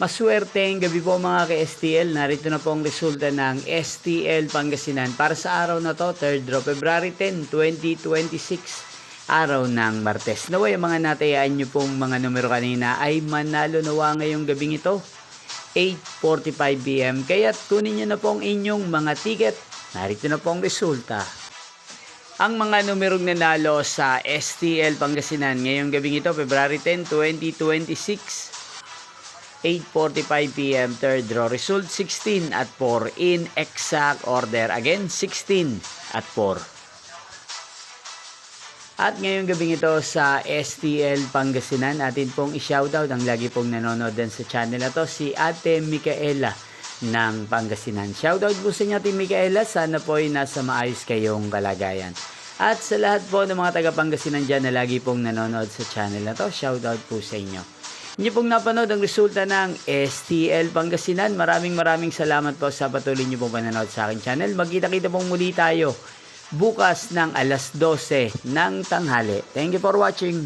Maswerteng gabi po mga ka-STL. Narito na po ang resulta ng STL Pangasinan para sa araw na to, 3rd of February 10, 2026, araw ng Martes. Naway ang mga natayaan nyo pong mga numero kanina ay manalo nawa ngayong gabing ito, 8:45 PM. Kaya't kunin nyo na po ang inyong mga ticket. Narito na po ang resulta. Ang mga numerong nanalo sa STL Pangasinan ngayong gabing ito, February 10, 2026, 8:45 PM, third draw. Result 16 at 4 in exact order. Again, 16 at 4. At ngayong gabing ito sa STL Pangasinan, atin pong i-shoutout ang lagi pong nanonood din sa channel na to, si Ate Micaela ng Pangasinan. Shoutout po sa inyo, Ate Micaela. Sana po ay nasa maayos kayong kalagayan. At sa lahat po ng mga taga Pangasinan dyan na lagi pong nanonood sa channel na to, shoutout po sa inyo. Inyo pong napanood ang resulta ng STL Pangasinan. Maraming salamat po sa patuloy nyo pong panonood sa aking channel. Magkita-kita pong muli tayo bukas ng alas 12 ng tanghali. Thank you for watching.